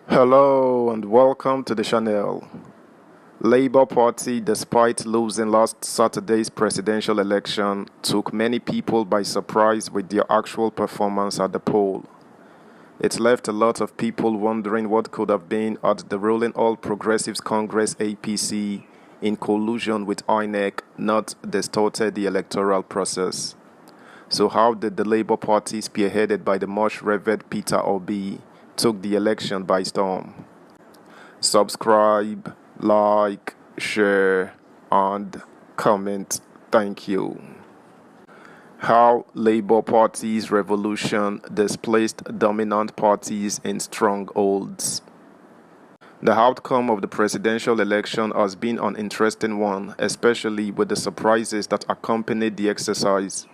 Hello and welcome to the channel. Labour Party, despite losing last Saturday's presidential election, took many people by surprise with their actual performance at the poll. It left a lot of people wondering what could have been at the ruling All Progressives Congress APC in collusion with INEC not distorted the electoral process. So how did the Labour Party, spearheaded by the much revered Peter Obi, took the election by storm? Subscribe, like, share, and comment. Thank you. How Labour Party's revolution displaced dominant parties in strongholds. The outcome of the presidential election has been an interesting one, especially with the surprises that accompanied the exercise.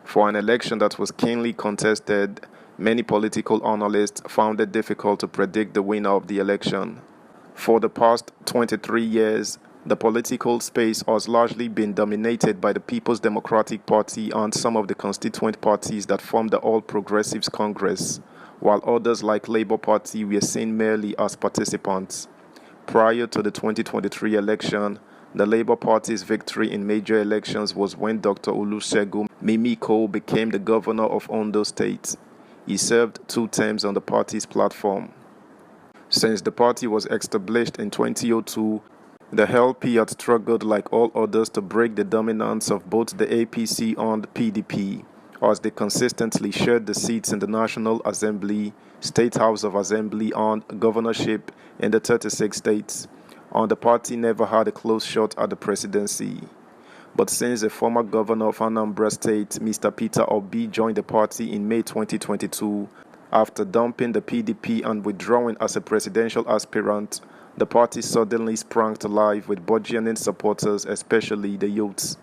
For an election that was keenly contested, many political analysts found it difficult to predict the winner of the election. For the past 23 years, the political space has largely been dominated by the People's Democratic Party and some of the constituent parties that form the All Progressives Congress, while others like Labour Party were seen merely as participants. Prior to the 2023 election, the Labour Party's victory in major elections was when Dr. Olusegun Mimiko became the governor of Ondo State. He served 2 terms on the party's platform. Since the party was established in 2002, the LP had struggled like all others to break the dominance of both the APC and PDP, as they consistently shared the seats in the National Assembly, State House of Assembly, and governorship in the 36 states, and the party never had a close shot at the presidency. But since the former governor of Anambra State, Mr. Peter Obi, joined the party in May 2022, after dumping the PDP and withdrawing as a presidential aspirant, the party suddenly sprang to life with burgeoning supporters, especially the youths.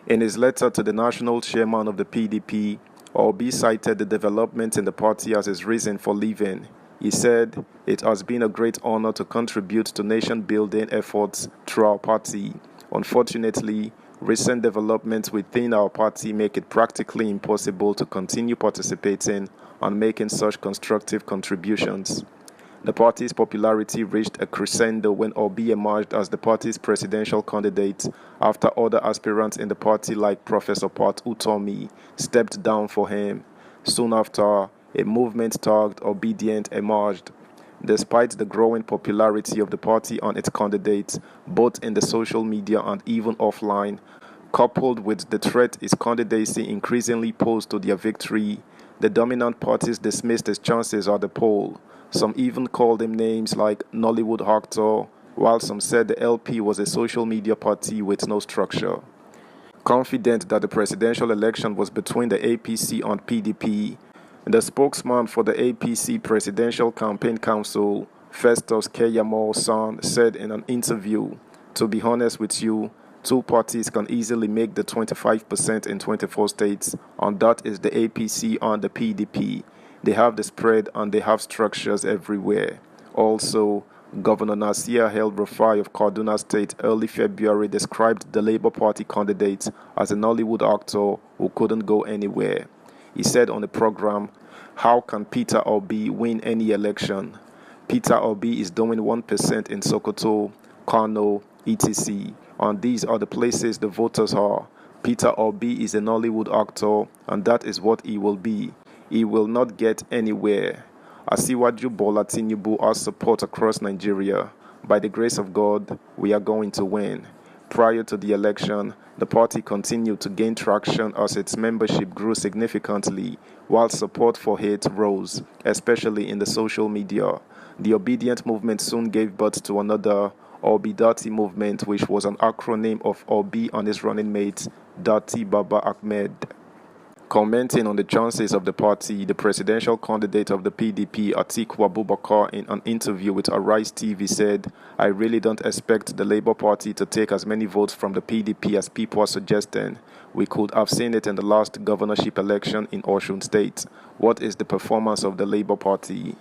In his letter to the national chairman of the PDP, Obi cited the development in the party as his reason for leaving. He said, "It has been a great honor to contribute to nation-building efforts through our party. Unfortunately, recent developments within our party make it practically impossible to continue participating and making such constructive contributions." The party's popularity reached a crescendo when Obi emerged as the party's presidential candidate after other aspirants in the party like Professor Pat Utomi stepped down for him. Soon after, a movement tagged Obedient emerged. Despite the growing popularity of the party and its candidates, both in the social media and even offline, coupled with the threat his candidacy increasingly posed to their victory, the dominant parties dismissed his chances at the poll. Some even called him names like Nollywood actor, while some said the LP was a social media party with no structure. Confident that the presidential election was between the APC and PDP, the spokesman for the APC Presidential Campaign Council, Festus Keyamo-san, said in an interview, "To be honest with you, 2 parties can easily make the 25% in 24 states, and that is the APC and the PDP. They have the spread and they have structures everywhere." Also, Governor Nasir El-Rufai of Kaduna State early February described the Labour Party candidate as a Nollywood actor who couldn't go anywhere. He said on the program, "How can Peter Obi win any election? Peter Obi is doing 1% in Sokoto, Kano, etc. And these are the places the voters are. Peter Obi is a Nollywood actor, and that is what he will be. He will not get anywhere. Asiwaju Bola Tinubu has support across Nigeria. By the grace of God, we are going to win." Prior to the election, the party continued to gain traction as its membership grew significantly, while support for it rose, especially in the social media. The Obedient movement soon gave birth to another, Obi Dati movement, which was an acronym of Obi and his running mate, Dati Baba Ahmed. Commenting on the chances of the party, the presidential candidate of the PDP, Atiku Abubakar, in an interview with Arise TV said, "I really don't expect the Labour Party to take as many votes from the PDP as people are suggesting. We could have seen it in the last governorship election in Osun State. What is the performance of the Labour Party?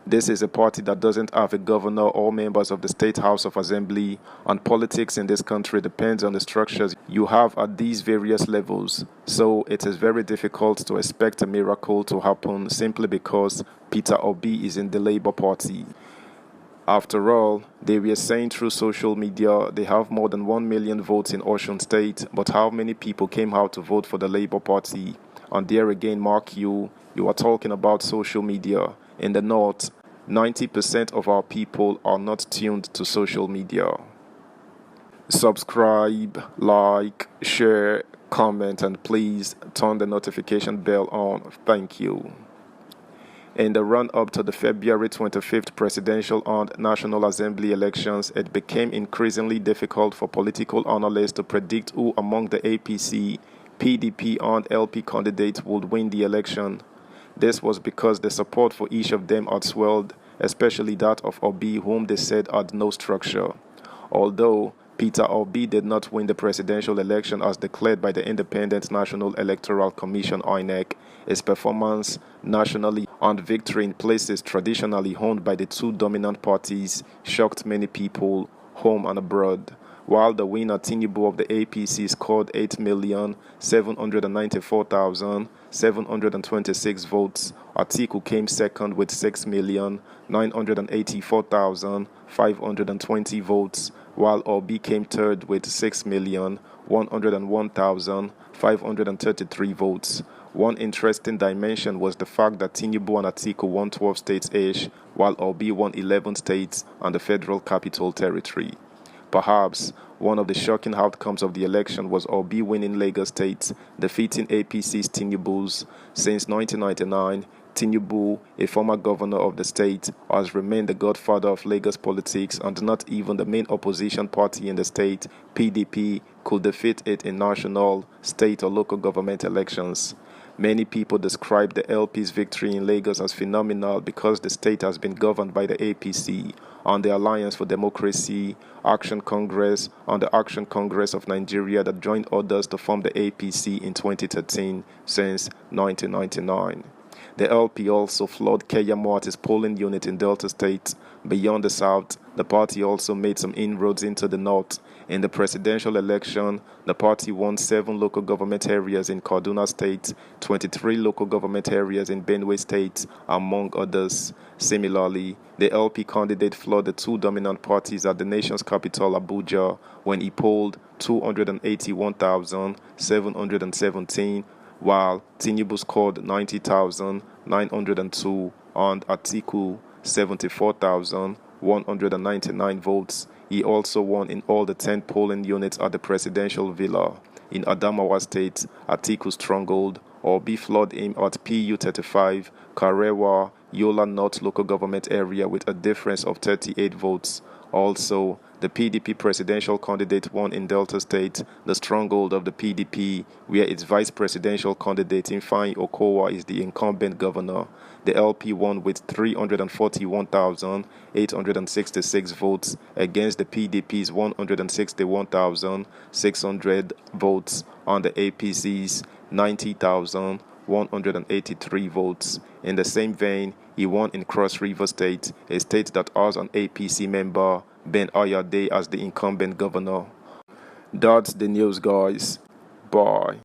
This is a party that doesn't have a governor or members of the State House of Assembly, and politics in this country depends on the structures you have at these various levels. So it is very difficult to expect a miracle to happen simply because Peter Obi is in the Labour Party." After all, they were saying through social media they have more than 1 million votes in Osun State, but how many people came out to vote for the Labour Party? And there again, mark you are talking about social media. In the North, 90% of our people are not tuned to social media. Subscribe, like, share, comment, and please turn the notification bell on. Thank you. In the run-up to the February 25th presidential and National Assembly elections, it became increasingly difficult for political analysts to predict who among the APC, PDP, and LP candidates would win the election. This was because the support for each of them had swelled, especially that of Obi, whom they said had no structure. Although Peter Obi did not win the presidential election as declared by the Independent National Electoral Commission (INEC), his performance nationally and victory in places traditionally owned by the two dominant parties shocked many people, home and abroad. While the winner Tinubu of the APC scored 8,794,726 votes, Atiku came second with 6,984,520 votes, while Obi came third with 6,101,533 votes. One interesting dimension was the fact that Tinubu and Atiku won 12 states each, while Obi won 11 states and the Federal Capital Territory. Perhaps one of the shocking outcomes of the election was Obi winning Lagos State, defeating APC's Tinubu's. Since 1999, Tinubu, a former governor of the state, has remained the godfather of Lagos politics, and not even the main opposition party in the state, PDP, could defeat it in national, state, or local government elections. Many people describe the LP's victory in Lagos as phenomenal because the state has been governed by the APC and the Alliance for Democracy, Action Congress, and the Action Congress of Nigeria that joined others to form the APC in 2013 since 1999. The LP also floored Keyamo at its polling unit in Delta State. Beyond the South, the party also made some inroads into the North. In the presidential election, the party won 7 local government areas in Kaduna State, 23 local government areas in Benue State, among others. Similarly, the LP candidate floored the two dominant parties at the nation's capital, Abuja, when he polled 281,717, while Tinubu scored 90,902 and Atiku 74,199 votes. He also won in all the 10 polling units at the presidential villa. In Adamawa State, Atiku stronghold, Obi floored him at PU 35, Karewa, Yola North local government area with a difference of 38 votes. Also, the PDP presidential candidate won in Delta State, the stronghold of the PDP, where its vice presidential candidate Ifeanyi Okowa is the incumbent governor. The LP won with 341,866 votes against the PDP's 161,600 votes and the APC's 90,183 votes. In the same vein, he won in Cross River State, a state that has an APC member, Ben Ayade, as the incumbent governor. That's the news, guys. Bye.